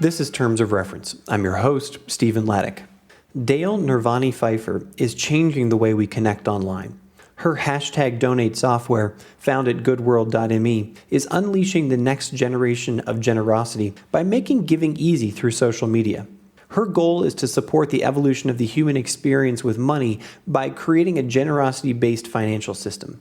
This is Terms of Reference. I'm your host, Stephen Laddick. Dale Nirvani Pfeifer is changing the way we connect online. Her hashtag donate software, found at GoodWorld.me, is unleashing the next generation of generosity by making giving easy through social media. Her goal is to support the evolution of the human experience with money by creating a generosity-based financial system.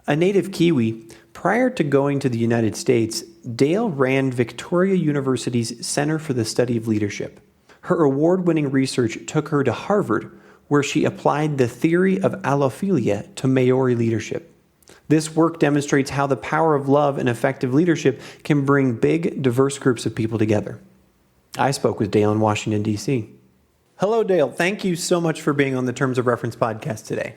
A native Kiwi, prior to going to the United States, Dale ran Victoria University's Center for the Study of Leadership. Her award-winning research took her to Harvard, where she applied the theory of allophilia to Maori leadership. This work demonstrates how the power of love and effective leadership can bring big, diverse groups of people together. I spoke with Dale in Washington, D.C. Hello, Dale. Thank you so much for being on the Terms of Reference podcast today.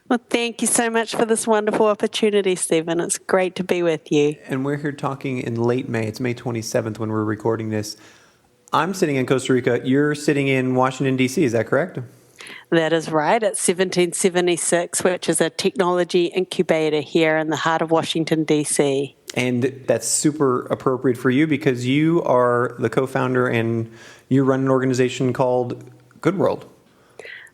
Well, thank you so much for this wonderful opportunity, Stephen. It's great to be with you. And we're here talking in late May. It's May 27th when we're recording this. I'm sitting in Costa Rica. You're sitting in Washington, D.C. Is that correct? That is right. It's 1776, which is a technology incubator here in the heart of Washington, D.C. And that's super appropriate for you because you are the co-founder and you run an organization called GoodWorld.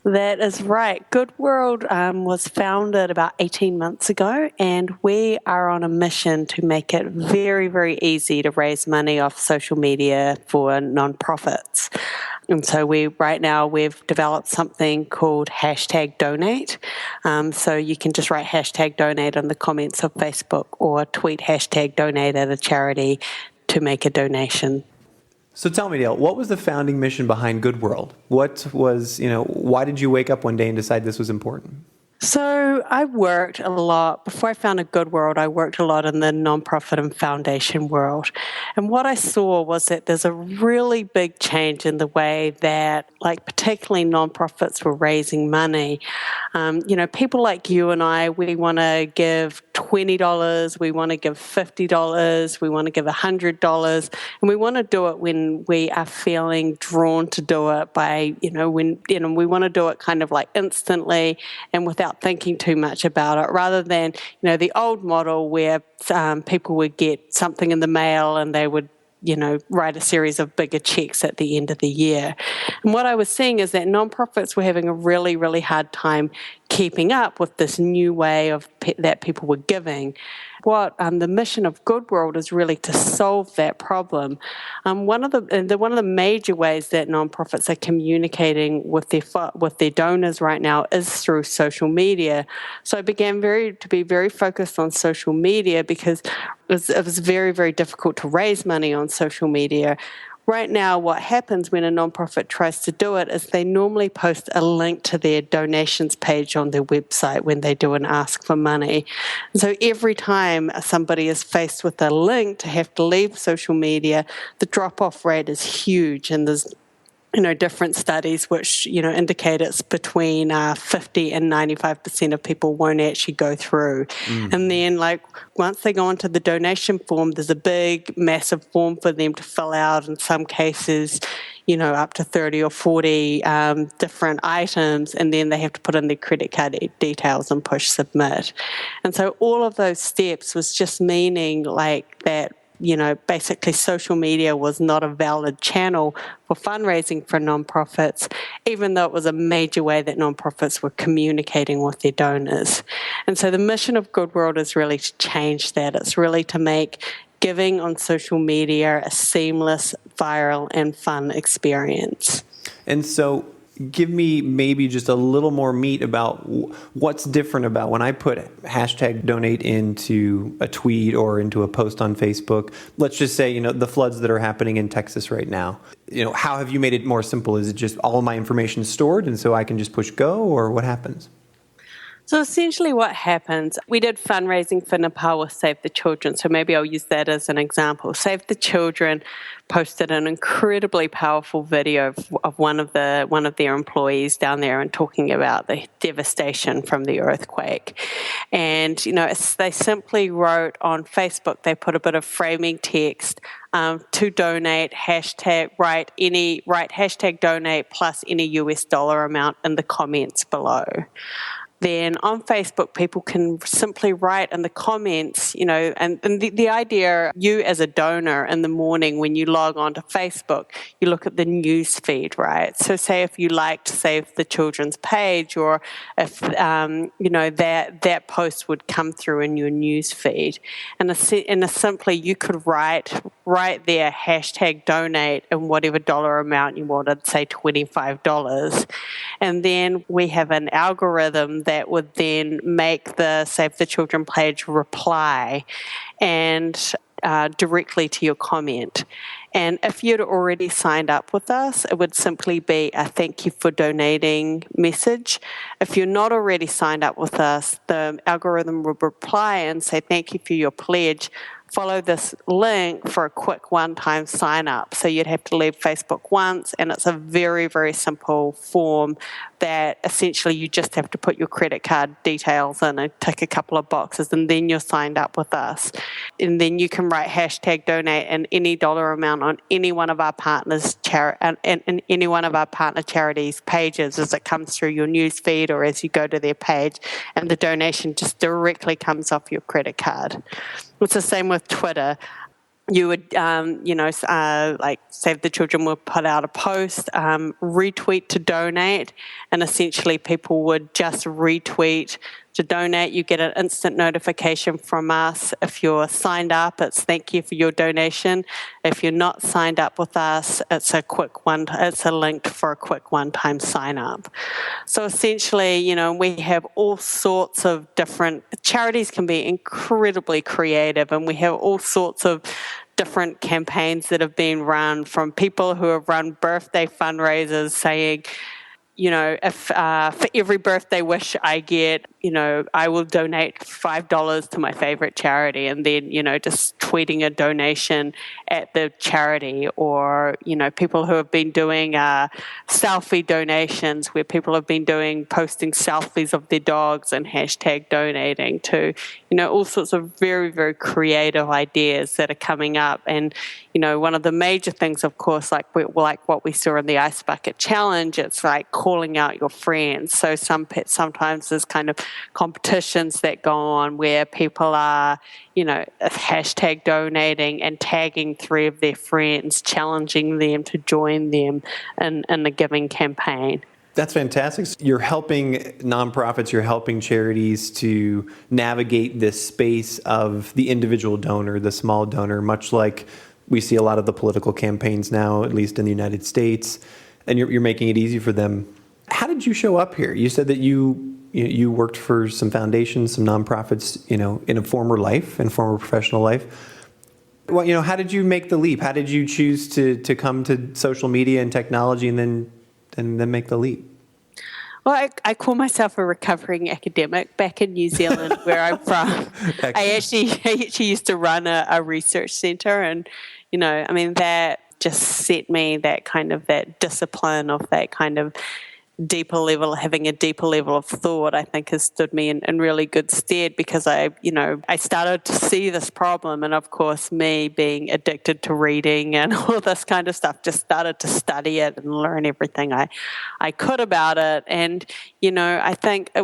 That is right. GoodWorld was founded about 18 months ago, and we are on a mission to make it very, very easy to raise money off social media for nonprofits. And so right now we've developed something called hashtag donate. So you can just write hashtag donate in the comments of Facebook or tweet hashtag donate at a charity to make a donation. So tell me, Dale, what was the founding mission behind GoodWorld? Why did you wake up one day and decide this was important? So I worked a lot, before I founded GoodWorld, I worked a lot in the nonprofit and foundation world. And what I saw was that there's a really big change in the way that, particularly nonprofits were raising money. People like you and I, we want to give $20, we want to give $50, we want to give $100, and we want to do it when we are feeling drawn to do it we want to do it kind of like instantly and without thinking too much about it, rather than, the old model where people would get something in the mail and they would write a series of bigger checks at the end of the year. And what I was seeing is that nonprofits were having a really, really hard time keeping up with this new way of that people were giving. What the mission of GoodWorld is really to solve that problem. One of the major ways that nonprofits are communicating with their donors right now is through social media. So I began to be very focused on social media because it was very, very difficult to raise money on social media. Right now, what happens when a nonprofit tries to do it is they normally post a link to their donations page on their website when they do an ask for money. And so every time somebody is faced with a link to have to leave social media, the drop-off rate is huge, and there's different studies which, indicate it's between 50 and 95% of people won't actually go through. Mm. And then, once they go onto the donation form, there's a big, massive form for them to fill out. In some cases, up to 30 or 40 different items, and then they have to put in their credit card details and push submit. And so all of those steps was just meaning that, basically social media was not a valid channel for fundraising for nonprofits, even though it was a major way that nonprofits were communicating with their donors. And so the mission of GoodWorld is really to change that. It's really to make giving on social media a seamless, viral, and fun experience. And so give me maybe just a little more meat about what's different about when I put hashtag donate into a tweet or into a post on Facebook. Let's just say, the floods that are happening in Texas right now. How have you made it more simple? Is it just all of my information stored and so I can just push go, or what happens? So essentially what happens, we did fundraising for Nepal with Save the Children, so maybe I'll use that as an example. Save the Children posted an incredibly powerful video of one of their employees down there and talking about the devastation from the earthquake. And, they simply wrote on Facebook, they put a bit of framing text to donate, write hashtag donate plus any US dollar amount in the comments below. then on Facebook, people can simply write in the comments, and the idea, you as a donor in the morning when you log on to Facebook, you look at the news feed, right? So say if you liked Save the Children's page, or if, that post would come through in your news feed. And simply you could write there, hashtag donate, and whatever dollar amount you wanted, say $25. And then we have an algorithm that would then make the Save the Children page reply and directly to your comment. And if you'd already signed up with us, it would simply be a thank you for donating message. If you're not already signed up with us, the algorithm will reply and say thank you for your pledge. Follow this link for a quick one-time sign-up. So you'd have to leave Facebook once, and it's a very, very simple form that essentially you just have to put your credit card details in and tick a couple of boxes, and then you're signed up with us. And then you can write hashtag donate and any dollar amount on any one of our partners' and any one of our partner charities' pages as it comes through your news feed or as you go to their page, and the donation just directly comes off your credit card. It's the same with Twitter. You would, like Save the Children would put out a post, retweet to donate, and essentially people would just retweet to donate. You get an instant notification from us. If you're signed up, it's thank you for your donation. If you're not signed up with us, it's a link for a quick one-time sign up. So essentially, we have all sorts of different, charities can be incredibly creative, and we have all sorts of different campaigns that have been run, from people who have run birthday fundraisers saying, if for every birthday wish I get, I will donate $5 to my favorite charity, and then, just tweeting a donation at the charity, or, people who have been doing selfie donations, where people have been posting selfies of their dogs and hashtag donating to, all sorts of very, very creative ideas that are coming up. And, one of the major things, of course, like what we saw in the Ice Bucket Challenge, it's like calling out your friends. So sometimes there's kind of competitions that go on where people are, hashtag donating and tagging 3 of their friends, challenging them to join them in the giving campaign. That's fantastic. You're helping nonprofits, you're helping charities to navigate this space of the individual donor, the small donor, much like we see a lot of the political campaigns now, at least in the United States, and you're making it easy for them. How did you show up here? You said that you worked for some foundations, some nonprofits, in a former professional life. Well, how did you make the leap? How did you choose to come to social media and technology and then make the leap? Well, I call myself a recovering academic back in New Zealand, where I'm from. I actually used to run a research centre, and, that just set me that discipline of that kind of having a deeper level of thought, I think has stood me in really good stead, because I started to see this problem, and of course me being addicted to reading and all this kind of stuff, just started to study it and learn everything I could about it. And I think I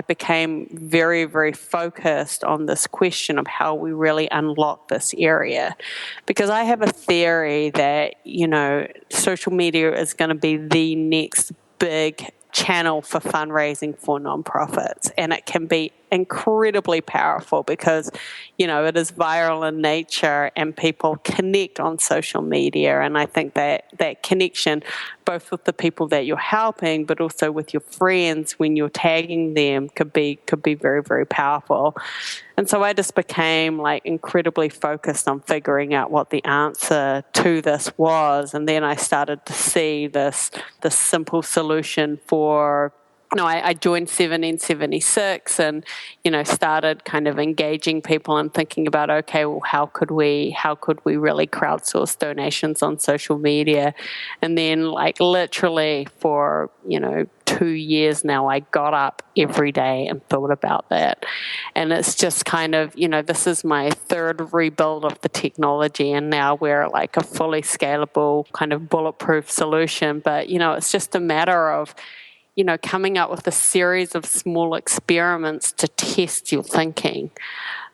became very, very focused on this question of how we really unlock this area, because I have a theory that social media is going to be the next big channel for fundraising for nonprofits, and it can be incredibly powerful because it is viral in nature and people connect on social media. And I think that connection, both with the people that you're helping but also with your friends when you're tagging them, could be very, very powerful. And so I just became incredibly focused on figuring out what the answer to this was. And then I started to see this simple solution for, I joined 1776 and, started kind of engaging people and thinking about, okay, well, how could we really crowdsource donations on social media? And then literally for, 2 years now, I got up every day and thought about that. And it's just kind of, this is my third rebuild of the technology, and now we're a fully scalable kind of bulletproof solution. But, it's just a matter of, coming up with a series of small experiments to test your thinking.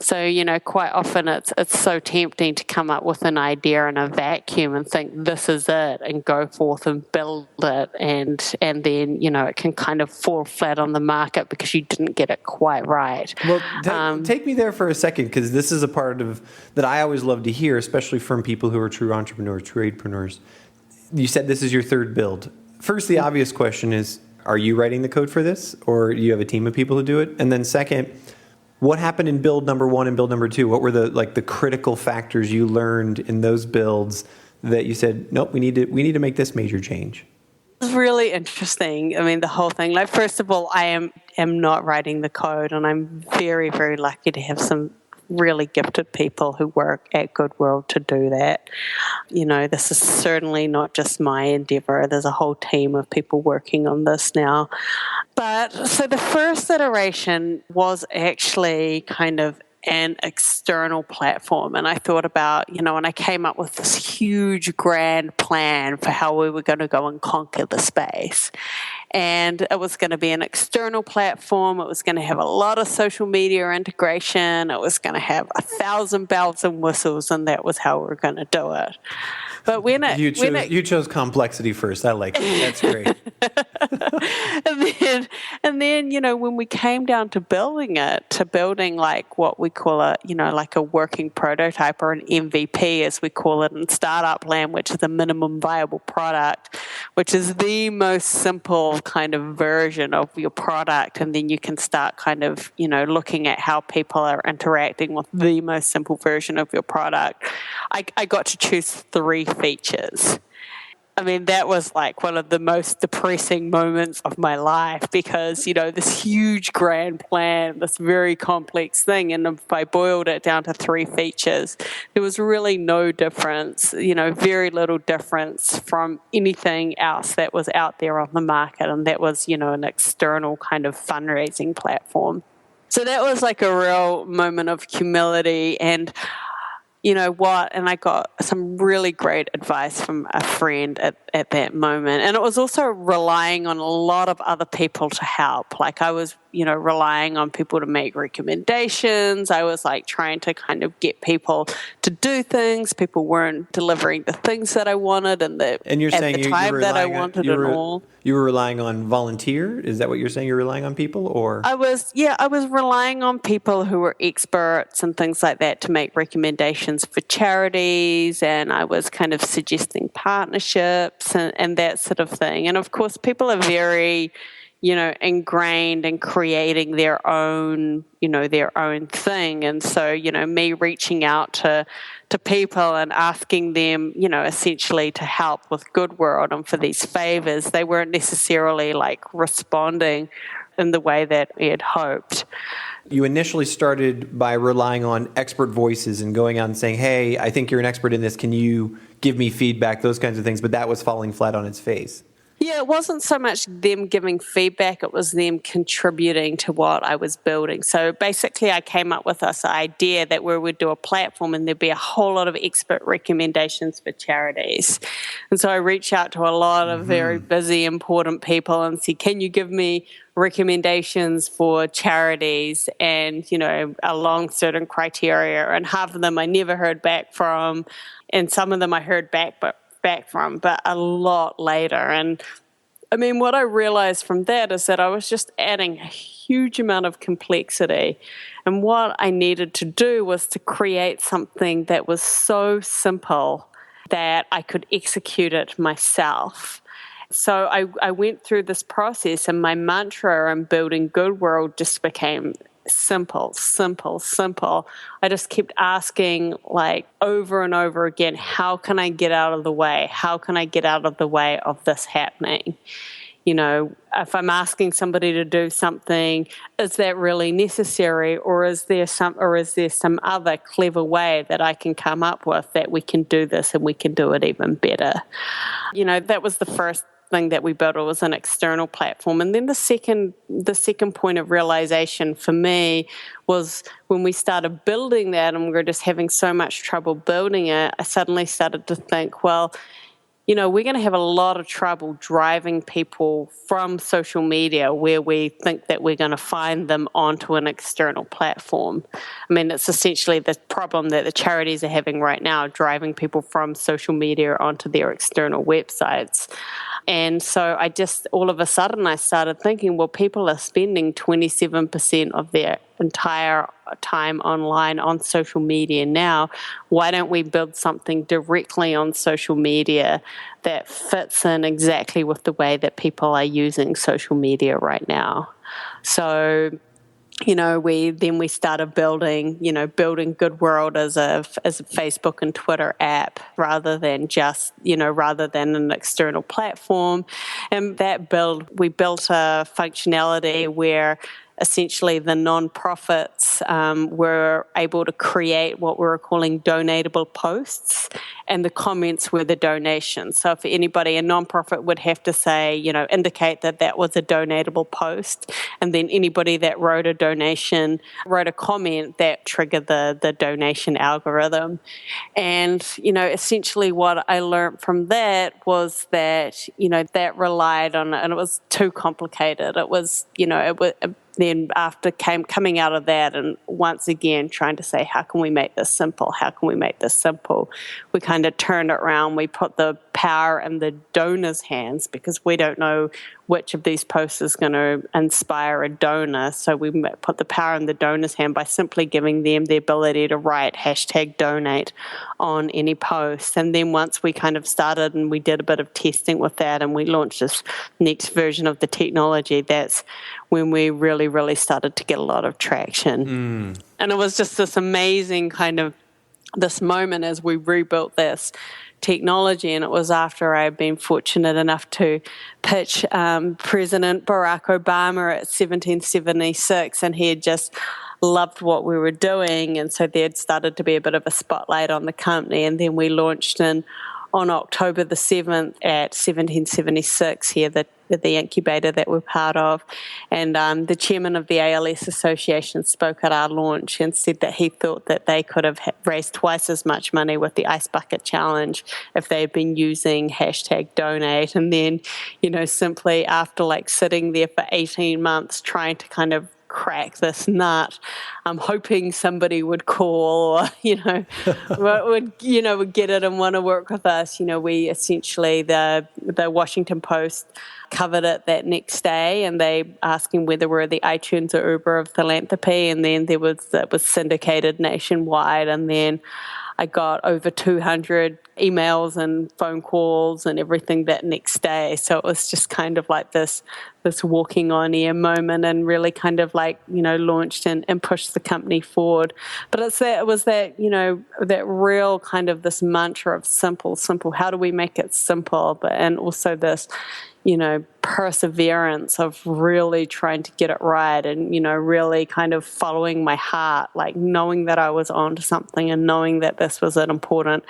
So, quite often it's so tempting to come up with an idea in a vacuum and think this is it and go forth and build it. And then, it can kind of fall flat on the market because you didn't get it quite right. Well, take me there for a second, because this is a part of that I always love to hear, especially from people who are true entrepreneurs, true entrepreneurs. You said this is your third build. First, the obvious question is, are you writing the code for this, or do you have a team of people who do it? And then second, what happened in build number 1 and build number 2? What were the critical factors you learned in those builds that you said, nope, we need to make this major change? It's really interesting. I mean, the whole thing. Like, first of all, I am not writing the code, and I'm very, very lucky to have some really gifted people who work at GoodWorld to do that. This is certainly not just my endeavor. There's a whole team of people working on this now. But so the first iteration was actually kind of an external platform. And I thought about, and I came up with this huge grand plan for how we were going to go and conquer the space. And it was going to be an external platform. It was going to have a lot of social media integration. It was going to have 1,000 bells and whistles, and that was how we were going to do it. But you chose complexity first. I like it. That's great. and then when we came down to building like what we call like a working prototype, or an MVP as we call it in startup land, which is a minimum viable product, which is the most simple kind of version of your product. And then you can start kind of, looking at how people are interacting with the most simple version of your product. I got to choose 3 features. I mean, that was like one of the most depressing moments of my life, because, this huge grand plan, this very complex thing, and if I boiled it down to 3 features, there was really no difference, very little difference from anything else that was out there on the market, and that was, an external kind of fundraising platform. So that was like a real moment of humility, and and I got some really great advice from a friend at that moment. And it was also relying on a lot of other people to help. Like, I was, relying on people to make recommendations. I was like trying to kind of get people to do things. People weren't delivering the things that I wanted and you're saying at the time that I wanted and all. You were relying on volunteer? Is that what you're saying? You're relying on people, or? I was relying on people who were experts and things like that to make recommendations for charities, and I was kind of suggesting partnerships and that sort of thing. And of course, people are very, ingrained in creating their own thing. And so, me reaching out to people and asking them, essentially to help with GoodWorld and for these favors, they weren't necessarily like responding in the way that we had hoped. You initially started by relying on expert voices and going out and saying, hey, I think you're an expert in this. Can you give me feedback? Those kinds of things. But that was falling flat on its face. Yeah, it wasn't so much them giving feedback, it was them contributing to what I was building. So basically I came up with this idea that we would do a platform and there'd be a whole lot of expert recommendations for charities. And so I reached out to a lot of very busy, important people and said, can you give me recommendations for charities and, along certain criteria? And half of them I never heard back from, and some of them I heard back from, but a lot later. And I mean, what I realized from that is that I was just adding a huge amount of complexity. And what I needed to do was to create something that was so simple that I could execute it myself. So I went through this process, and my mantra in building GoodWorld just became simple. I just kept asking, like, over and over again, how can I get out of the way? How can I get out of the way of this happening? If I'm asking somebody to do something, is that really necessary, or is there some other clever way that I can come up with that we can do this and we can do it even better? That was the first thing that we built. It was an external platform. And then the second point of realization for me was when we started building that and we were just having so much trouble building it, I suddenly started to think, well, we're going to have a lot of trouble driving people from social media where we think that we're going to find them onto an external platform. I mean, it's essentially the problem that the charities are having right now, driving people from social media onto their external websites. And so all of a sudden, I started thinking, well, people are spending 27% of their entire time online on social media now. Why don't we build something directly on social media that fits in exactly with the way that people are using social media right now? So, we started building GoodWorld as a Facebook and Twitter app rather than an external platform. And we built a functionality where essentially the nonprofits were able to create what we were calling donatable posts, and the comments were the donations. So if a nonprofit would have to say, indicate that was a donatable post, and then anybody that wrote a comment that triggered the donation algorithm. And, essentially what I learned from that was that, that relied on, and it was too complicated. It was, then after coming out of that and once again trying to say, how can we make this simple? How can we make this simple? We kind of turned it around. We put the power in the donor's hands because we don't know which of these posts is going to inspire a donor. So we put the power in the donor's hand by simply giving them the ability to write #donate on any post. And then once we kind of started and we did a bit of testing with that and we launched this next version of the technology, that's when we really, really started to get a lot of traction. And it was just this amazing kind of this moment as we rebuilt this technology, and it was after I had been fortunate enough to pitch President Barack Obama at 1776, and he had just loved what we were doing, and so there had started to be a bit of a spotlight on the company, and then we launched on October the 7th at 1776 here, the incubator that we're part of. And the chairman of the ALS Association spoke at our launch and said that he thought that they could have raised twice as much money with the Ice Bucket Challenge if they had been using #donate. And then, simply after sitting there for 18 months trying to kind of crack this nut, I'm hoping somebody would call or would get it and want to work with us. We essentially the Washington Post covered it that next day, and they asking whether we're the iTunes or Uber of philanthropy, and then it was syndicated nationwide, and then I got over 200 emails and phone calls and everything that next day. So it was just kind of like this walking on air moment, and really kind of launched and pushed the company forward. But it was that real kind of this mantra of simple. How do we make it simple? And also this, perseverance of really trying to get it right, and, really kind of following my heart, knowing that I was onto something and knowing that this was an important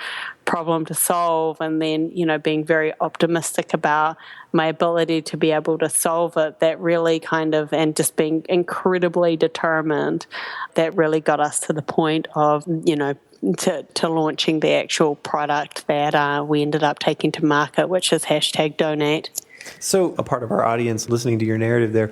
problem to solve, and then, being very optimistic about my ability to be able to solve it. That really kind of, and just being incredibly determined, that really got us to the point of, to launching the actual product that we ended up taking to market, which is #donate. So a part of our audience listening to your narrative there,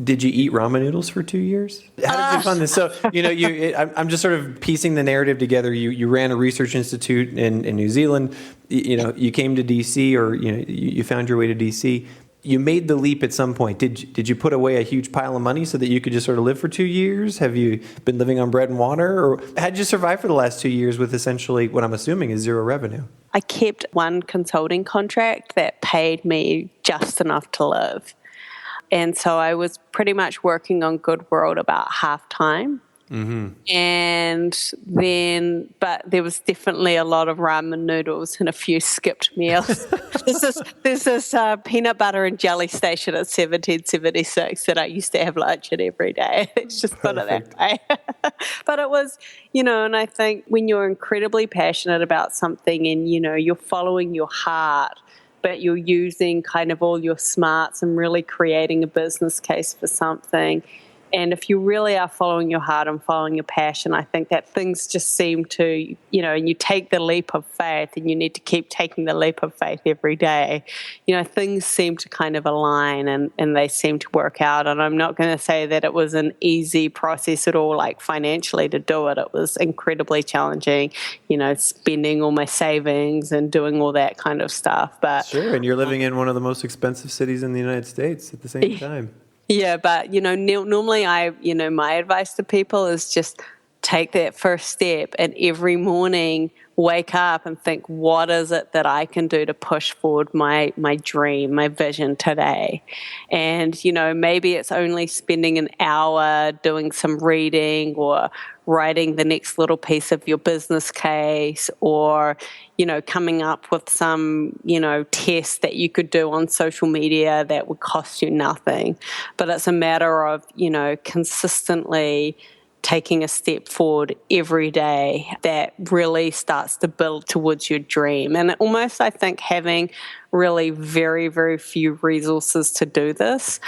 did you eat ramen noodles for 2 years? How did you fund this? So, I'm just sort of piecing the narrative together. You ran a research institute in New Zealand. You came to DC, or, you found your way to DC. You made the leap at some point. Did you put away a huge pile of money so that you could just sort of live for 2 years? Have you been living on bread and water? Or how did you survive for the last 2 years with essentially what I'm assuming is zero revenue? I kept one consulting contract that paid me just enough to live. And so I was pretty much working on GoodWorld about half time. Mm-hmm. And then, but there was definitely a lot of ramen noodles and a few skipped meals. There's this peanut butter and jelly station at 1776 that I used to have lunch at every day. It's just put it that way. But it was, and I think when you're incredibly passionate about something and, you're following your heart, but you're using kind of all your smarts and really creating a business case for something, And if you really are following your heart and following your passion, I think that things just seem to, and you take the leap of faith, and you need to keep taking the leap of faith every day. Things seem to kind of align, and they seem to work out. And I'm not going to say that it was an easy process at all, like financially to do it. It was incredibly challenging, spending all my savings and doing all that kind of stuff. But sure, and you're living in one of the most expensive cities in the United States at the same time. Yeah, but, normally my advice to people is just take that first step, and every morning wake up and think, what is it that I can do to push forward my dream, my vision today? And, maybe it's only spending an hour doing some reading or writing the next little piece of your business case, or, coming up with some, test that you could do on social media that would cost you nothing. But it's a matter of, consistently taking a step forward every day that really starts to build towards your dream. And almost, I think, having really very, very few resources to do this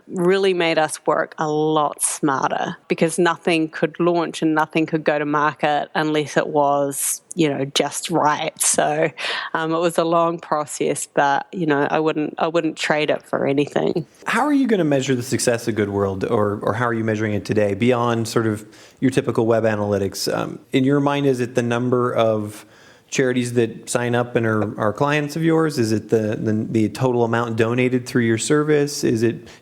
really made us work a lot smarter, because nothing could launch and nothing could go to market unless it was, just right. So it was a long process, but, I wouldn't trade it for anything. How are you going to measure the success of GoodWorld, or how are you measuring it today beyond sort of your typical web analytics? In your mind, is it the number of charities that sign up and are clients of yours? Is it the total amount donated through your service?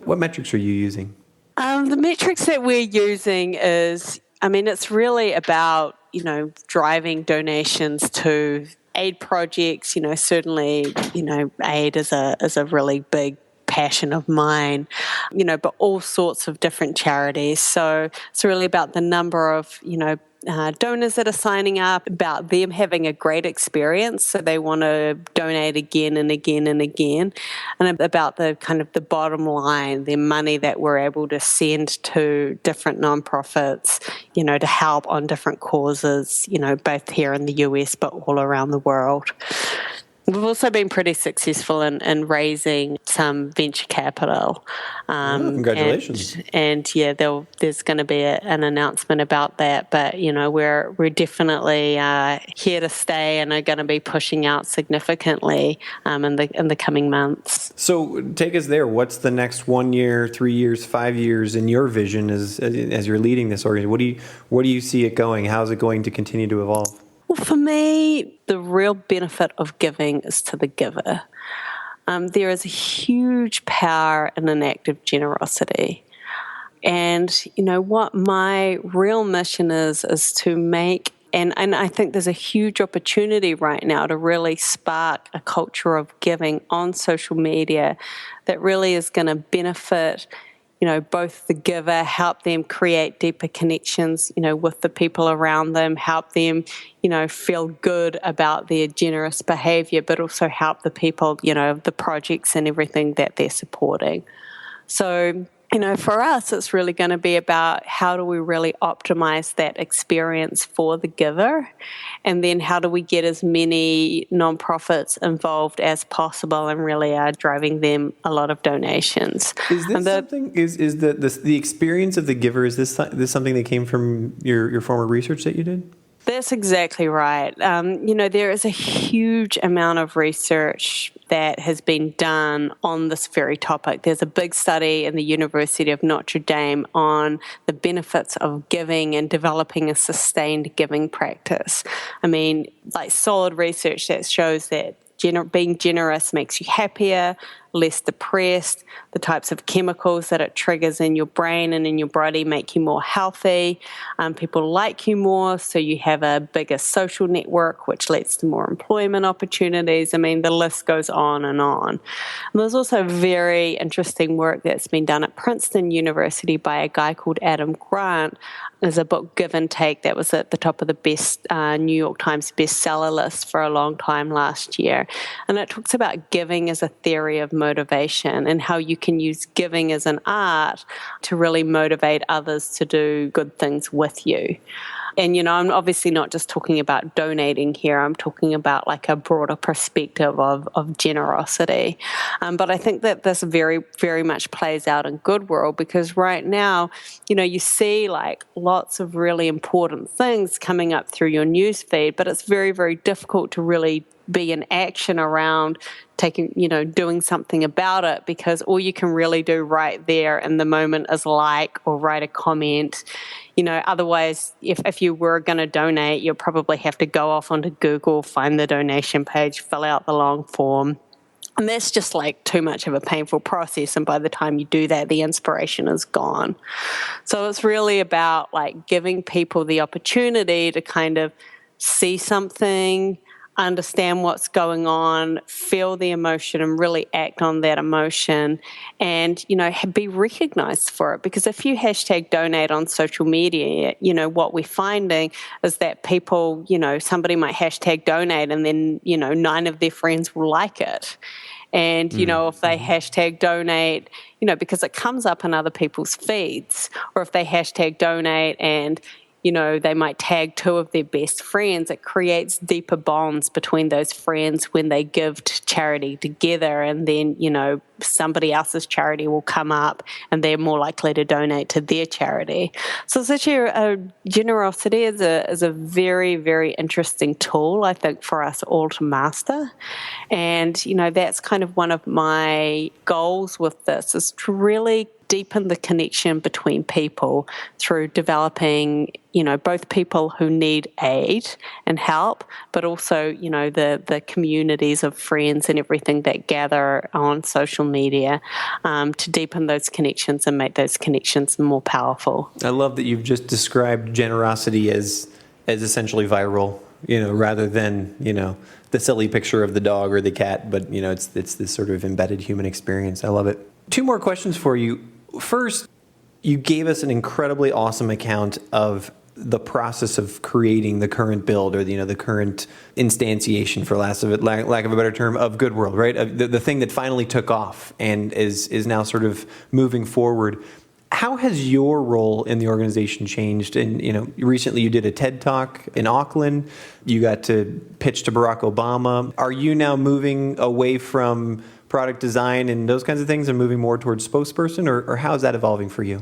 What metrics are you using? The metrics that we're using is, it's really about, driving donations to aid projects. Certainly, aid is a really big passion of mine, but all sorts of different charities. So it's really about the number of, donors that are signing up, about them having a great experience, so they want to donate again and again and again, and about the kind of the bottom line, the money that we're able to send to different nonprofits, to help on different causes, both here in the US but all around the world. We've also been pretty successful in raising some venture capital. Congratulations! And there's going to be an announcement about that. But we're definitely here to stay, and are going to be pushing out significantly in the coming months. So take us there. What's the next 1 year, 3 years, 5 years in your vision as you're leading this organization? Where do you see it going? How's it going to continue to evolve? Well, for me, the real benefit of giving is to the giver. There is a huge power in an act of generosity. And, what my real mission is to make, and I think there's a huge opportunity right now to really spark a culture of giving on social media that really is going to benefit both the giver, help them create deeper connections, with the people around them, help them, feel good about their generous behavior, but also help the people, the projects and everything that they're supporting. So, for us, it's really going to be about how do we really optimize that experience for the giver, and then how do we get as many nonprofits involved as possible and really are driving them a lot of donations. Is this something? Is the experience of the giver? Is this something that came from your former research that you did? That's exactly right. There is a huge amount of research that has been done on this very topic. There's a big study in the University of Notre Dame on the benefits of giving and developing a sustained giving practice. Solid research that shows that being generous makes you happier, less depressed. The types of chemicals that it triggers in your brain and in your body make you more healthy. People like you more, so you have a bigger social network, which leads to more employment opportunities. The list goes on and on. And there's also very interesting work that's been done at Princeton University by a guy called Adam Grant. There's a book, Give and Take, that was at the top of the best New York Times bestseller list for a long time last year. And it talks about giving as a theory of motivation and how you can use giving as an art to really motivate others to do good things with you. And, I'm obviously not just talking about donating here. I'm talking about like a broader perspective of generosity. But I think that this very, very much plays out in GoodWorld, because right now, you see like lots of really important things coming up through your news feed, but it's very, very difficult to really be in action around doing something about it, because all you can really do right there in the moment is like or write a comment. Otherwise, if you were going to donate, you'll probably have to go off onto Google, find the donation page, fill out the long form. And that's just like too much of a painful process. And by the time you do that, the inspiration is gone. So it's really about like giving people the opportunity to kind of see something, understand what's going on, feel the emotion, and really act on that emotion, and be recognized for it. Because if you hashtag donate on social media, what we're finding is that people, somebody might hashtag donate, and then 9 of their friends will like it. And, if they hashtag donate, because it comes up in other people's feeds, or if they hashtag donate and they might tag 2 of their best friends, it creates deeper bonds between those friends when they give to charity together. And then, somebody else's charity will come up and they're more likely to donate to their charity. So it's actually generosity is a very, very interesting tool, I think, for us all to master. And, that's kind of one of my goals with this, is to really deepen the connection between people through developing, both people who need aid and help, but also, the communities of friends and everything that gather on social media, to deepen those connections and make those connections more powerful. I love that you've just described generosity as essentially viral, rather than, the silly picture of the dog or the cat, but, it's this sort of embedded human experience. I love it. 2 more questions for you. First, you gave us an incredibly awesome account of the process of creating the current build, or the current instantiation, for lack of a better term, of GoodWorld, right? The thing that finally took off and is now sort of moving forward. How has your role in the organization changed? And recently you did a TED Talk in Auckland. You got to pitch to Barack Obama. Are you now moving away from product design and those kinds of things and moving more towards spokesperson, or how is that evolving for you?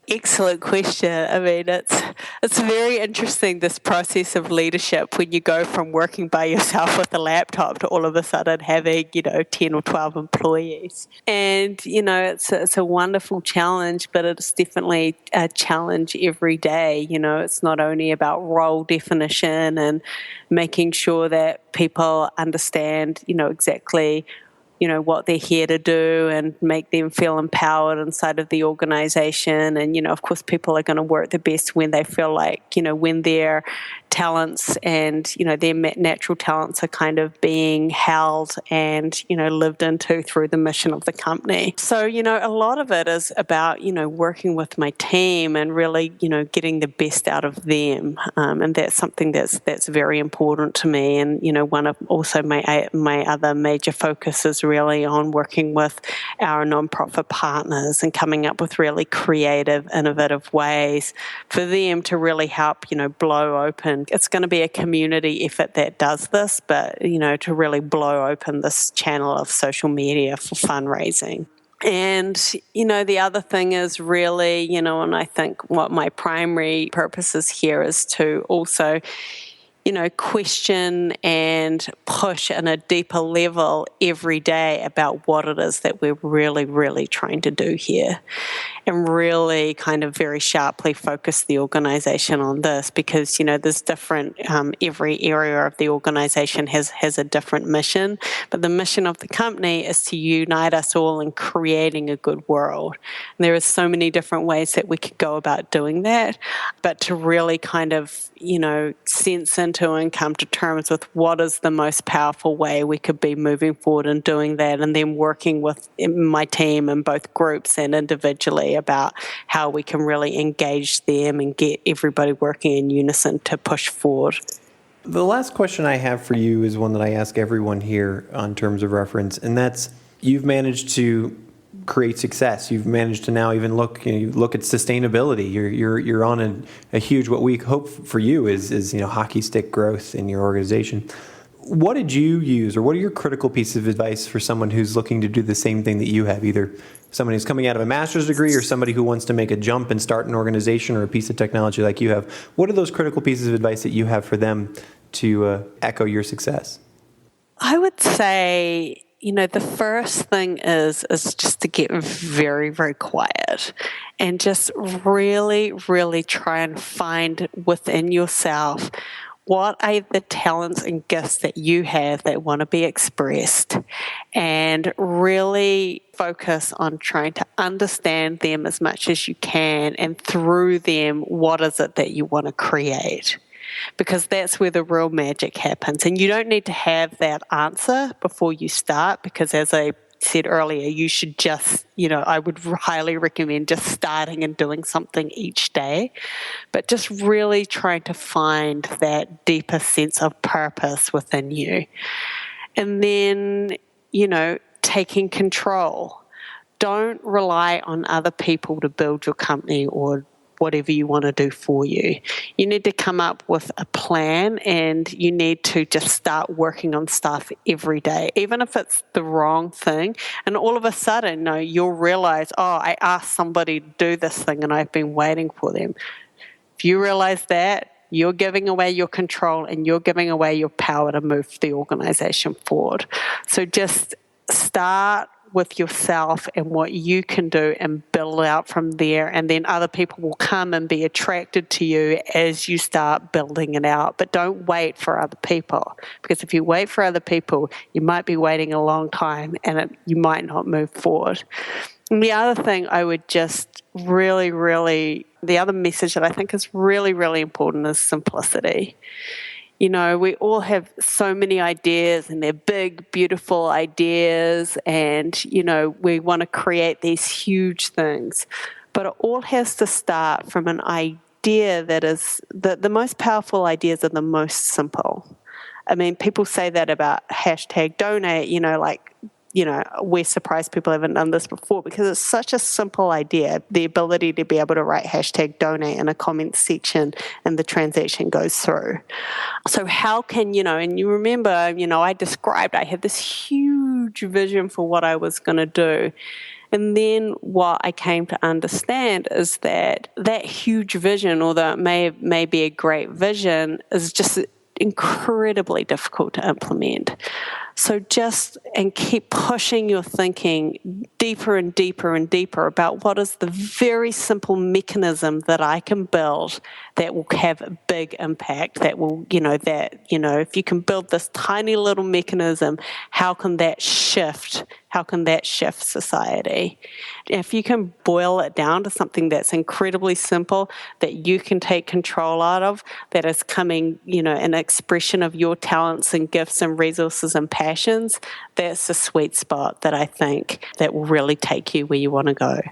Excellent question. I mean, it's very interesting, this process of leadership, when you go from working by yourself with a laptop to all of a sudden having, 10 or 12 employees. And, it's a wonderful challenge, but it's definitely a challenge every day. It's not only about role definition and making sure that people understand, exactly what they're here to do, and make them feel empowered inside of the organization. And, of course, people are going to work the best when they feel like, when their talents and, their natural talents are kind of being held and, lived into through the mission of the company. So, a lot of it is about, working with my team and really, getting the best out of them. And that's something that's very important to me. And, one of also my other major focuses really on working with our nonprofit partners and coming up with really creative, innovative ways for them to really help, blow open. It's going to be a community effort that does this, but, to really blow open this channel of social media for fundraising. And, the other thing is really, and I think what my primary purpose is here is to also, question and push on a deeper level every day about what it is that we're really, really trying to do here, and really kind of very sharply focus the organization on this, because, there's different, every area of the organization has a different mission, but the mission of the company is to unite us all in creating a good world. And there are so many different ways that we could go about doing that, but to really kind of, sense into and come to terms with what is the most powerful way we could be moving forward and doing that, and then working with my team in both groups and individually about how we can really engage them and get everybody working in unison to push forward. The last question I have for you is one that I ask everyone here on terms of reference, and that's, you've managed to create success. You've managed to now even you look at sustainability. You're on a huge, what we hope for you is hockey stick growth in your organization. What did you use, or what are your critical pieces of advice for someone who's looking to do the same thing that you have, either someone who's coming out of a master's degree or somebody who wants to make a jump and start an organization or a piece of technology like you have? What are those critical pieces of advice that you have for them to echo your success? I would say, the first thing is just to get very, very quiet and just really, really try and find within yourself what are the talents and gifts that you have that want to be expressed, and really focus on trying to understand them as much as you can, and through them, what is it that you want to create? Because that's where the real magic happens. And you don't need to have that answer before you start, because as I said earlier, you should just, I would highly recommend just starting and doing something each day, but just really trying to find that deeper sense of purpose within you. And then, taking control. Don't rely on other people to build your company or whatever you want to do for you. You need to come up with a plan, and you need to just start working on stuff every day, even if it's the wrong thing. And all of a sudden, you'll realize, I asked somebody to do this thing and I've been waiting for them. If you realize that, you're giving away your control and you're giving away your power to move the organization forward. So just start with yourself and what you can do and build out from there, and then other people will come and be attracted to you as you start building it out. But don't wait for other people, because if you wait for other people, you might be waiting a long time and you might not move forward. And the other thing I would just really, the other message that I think is really, really important is simplicity. We all have so many ideas, and they're big, beautiful ideas, and, we want to create these huge things. But it all has to start from an idea that is, the most powerful ideas are the most simple. I mean, people say that about #donate, we're surprised people haven't done this before, because it's such a simple idea, the ability to be able to write #donate in a comment section and the transaction goes through. So how can, and you remember, I had this huge vision for what I was going to do. And then what I came to understand is that huge vision, although it may be a great vision, is just incredibly difficult to implement. So and keep pushing your thinking deeper and deeper and deeper about what is the very simple mechanism that I can build that will have a big impact, that will, if you can build this tiny little mechanism, how can that shift society? If you can boil it down to something that's incredibly simple, that you can take control out of, that is coming, an expression of your talents and gifts and resources and passions, that's the sweet spot that I think that will really take you where you want to go.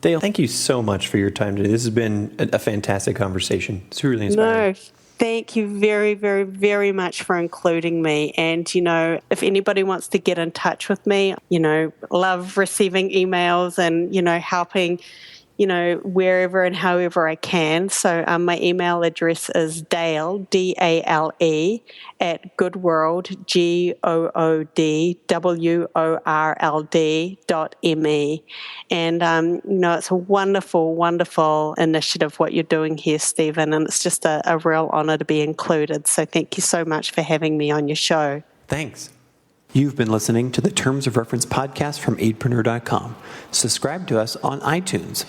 Dale, thank you so much for your time today. This has been a fantastic converation. It's really inspiring. No, thank you very, very, very much for including me. And, if anybody wants to get in touch with me, love receiving emails and, helping, wherever and however I can. So my email address is Dale, DALE, at GoodWorld, GoodWorld.me. And, it's a wonderful, wonderful initiative what you're doing here, Stephen, and it's just a real honor to be included. So thank you so much for having me on your show. Thanks. You've been listening to the Terms of Reference podcast from 8preneur.com. Subscribe to us on iTunes.